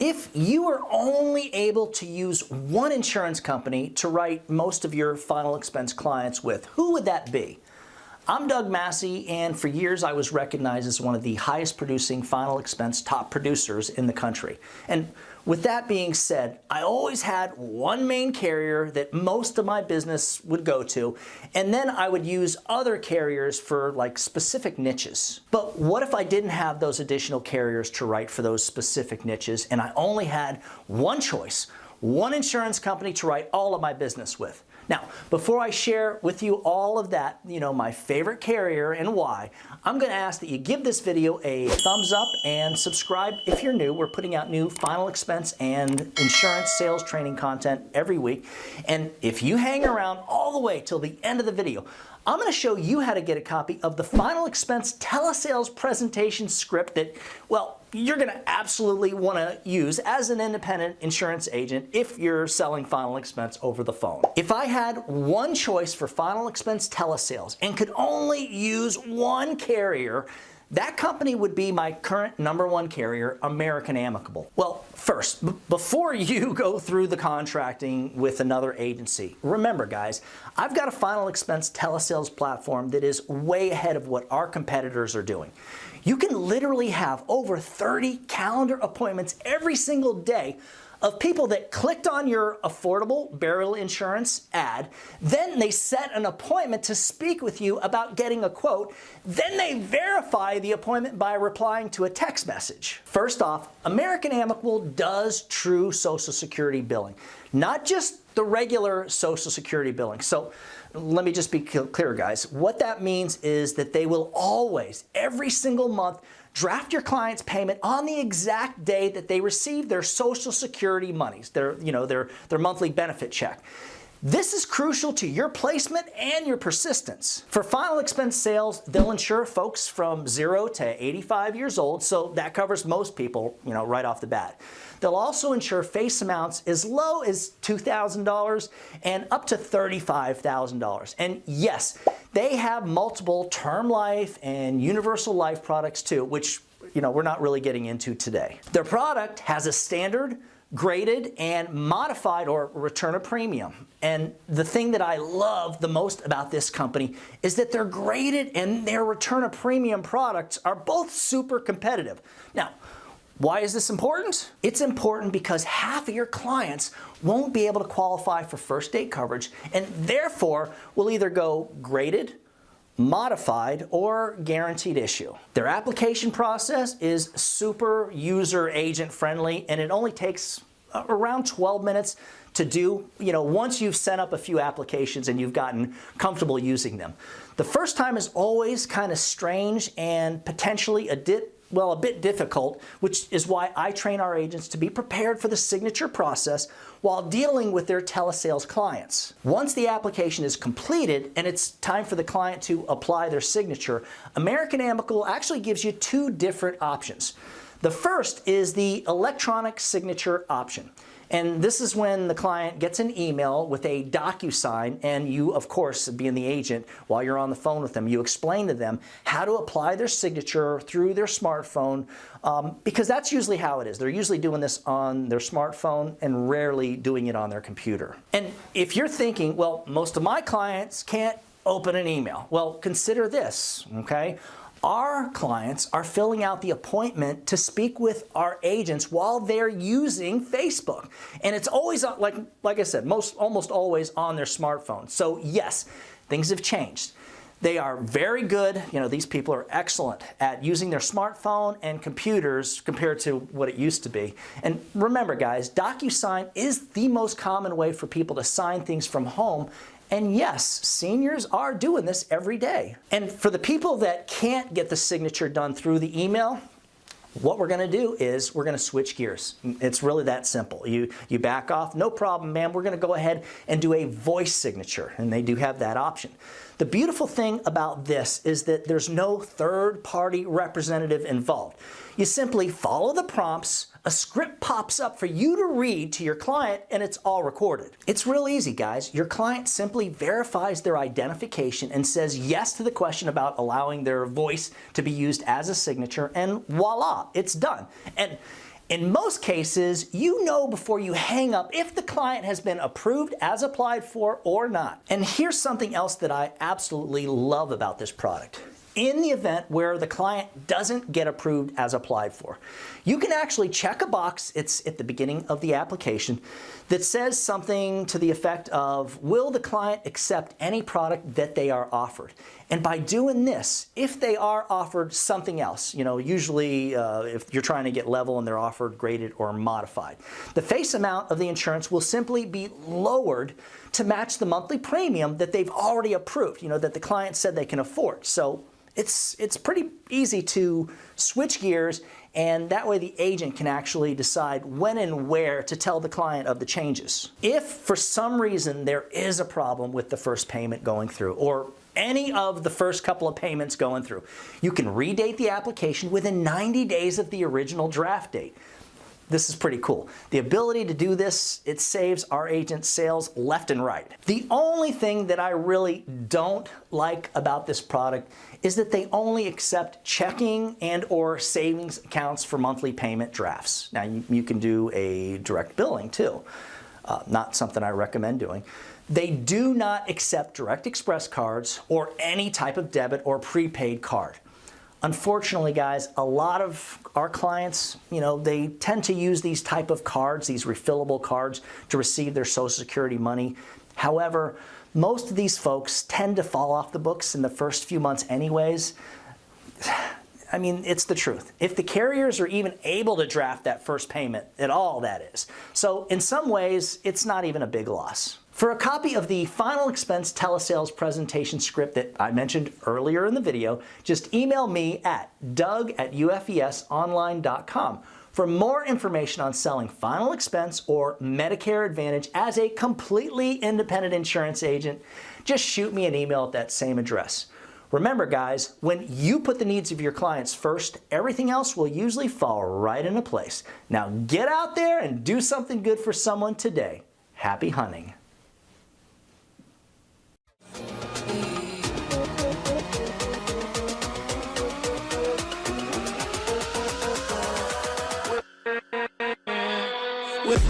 If you are only able to use one insurance company to write most of your final expense clients with, who would that be? I'm Doug Massi, and for years I was recognized as one of the highest producing final expense top producers in the country. And with that being said, I always had one main carrier that most of my business would go to, and then I would use other carriers for like specific niches. But what if I didn't have those additional carriers to write for those specific niches, and I only had one choice, one insurance company to write all of my business with? Now, before I share with you all of that, my favorite carrier and why, I'm going to ask that you give this video a thumbs up and subscribe if you're new. We're putting out new final expense and insurance sales training content every week. And if you hang around all the way till the end of the video, I'm going to show you how to get a copy of the final expense telesales presentation script that, well, you're going to absolutely want to use as an independent insurance agent if you're selling final expense over the phone. If I had one choice for final expense telesales and could only use one carrier, that company would be my current #1 carrier, American Amicable. Well, first, before you go through the contracting with another agency, remember guys, I've got a final expense telesales platform that is way ahead of what our competitors are doing. You can literally have over 30 calendar appointments every single day of people that clicked on your affordable burial insurance ad, then they set an appointment to speak with you about getting a quote, then they verify the appointment by replying to a text message. First off, American Amicable does true Social Security billing, not just the regular Social Security billing. So let me just be clear, guys. What that means is that they will always, every single month, draft your client's payment on the exact day that they receive their Social Security monies, their monthly benefit check. This is crucial to your placement and your persistence. For final expense sales, they'll insure folks from 0 to 85 years old, so that covers most people, right off the bat. They'll also insure face amounts as low as $2,000 and up to $35,000. And yes, they have multiple term life and universal life products too, which we're not really getting into today. Their product has a standard, graded, and modified or return a premium. And the thing that I love the most about this company is that their graded and their return a premium products are both super competitive. Now, why is this important? It's important because half of your clients won't be able to qualify for first date coverage and therefore will either go graded, modified, or guaranteed issue. Their application process is super user agent friendly, and it only takes around 12 minutes to do, once you've sent up a few applications and you've gotten comfortable using them. The first time is always kind of strange and potentially a bit difficult, which is why I train our agents to be prepared for the signature process while dealing with their telesales clients. Once the application is completed and it's time for the client to apply their signature, American Amicable actually gives you two different options. The first is the electronic signature option. And this is when the client gets an email with a DocuSign, and you, of course, being the agent, while you're on the phone with them, you explain to them how to apply their signature through their smartphone, because that's usually how it is. They're usually doing this on their smartphone and rarely doing it on their computer. And if you're thinking, well, most of my clients can't open an email, well, consider this, okay? Our clients are filling out the appointment to speak with our agents while they're using Facebook. And it's always, like I said, almost always on their smartphone. So yes, things have changed. They are very good, these people are excellent at using their smartphone and computers compared to what it used to be. And remember guys, DocuSign is the most common way for people to sign things from home. And yes, seniors are doing this every day. And for the people that can't get the signature done through the email, what we're going to do is we're going to switch gears. It's really that simple. You back off, no problem, ma'am. We're going to go ahead and do a voice signature, and they do have that option. The beautiful thing about this is that there's no third-party representative involved. You simply follow the prompts, a script pops up for you to read to your client, and it's all recorded. It's real easy, guys. Your client simply verifies their identification and says yes to the question about allowing their voice to be used as a signature, and voila, it's done. And In most cases, you know before you hang up if the client has been approved as applied for or not. And here's something else that I absolutely love about this product. In the event where the client doesn't get approved as applied for, you can actually check a box, it's at the beginning of the application, that says something to the effect of, will the client accept any product that they are offered? And by doing this, if they are offered something else, usually if you're trying to get level and they're offered graded or modified, the face amount of the insurance will simply be lowered to match the monthly premium that they've already approved, that the client said they can afford. So it's pretty easy to switch gears, and that way the agent can actually decide when and where to tell the client of the changes. If for some reason there is a problem with the first payment going through, or any of the first couple of payments going through, you can redate the application within 90 days of the original draft date. This is pretty cool. The ability to do this, it saves our agents sales left and right. The only thing that I really don't like about this product is that they only accept checking and or savings accounts for monthly payment drafts. Now you can do a direct billing too. Not something I recommend doing. They do not accept direct express cards or any type of debit or prepaid card. Unfortunately, guys, a lot of our clients, they tend to use these type of cards, these refillable cards, to receive their Social Security money. However, most of these folks tend to fall off the books in the first few months anyways. I mean, it's the truth. If the carriers are even able to draft that first payment at all, that is. So in some ways, it's not even a big loss. For a copy of the final expense telesales presentation script that I mentioned earlier in the video, just email me at doug@ufesonline.com. For more information on selling final expense or Medicare Advantage as a completely independent insurance agent, just shoot me an email at that same address. Remember, guys, when you put the needs of your clients first, everything else will usually fall right into place. Now get out there and do something good for someone today. Happy hunting. With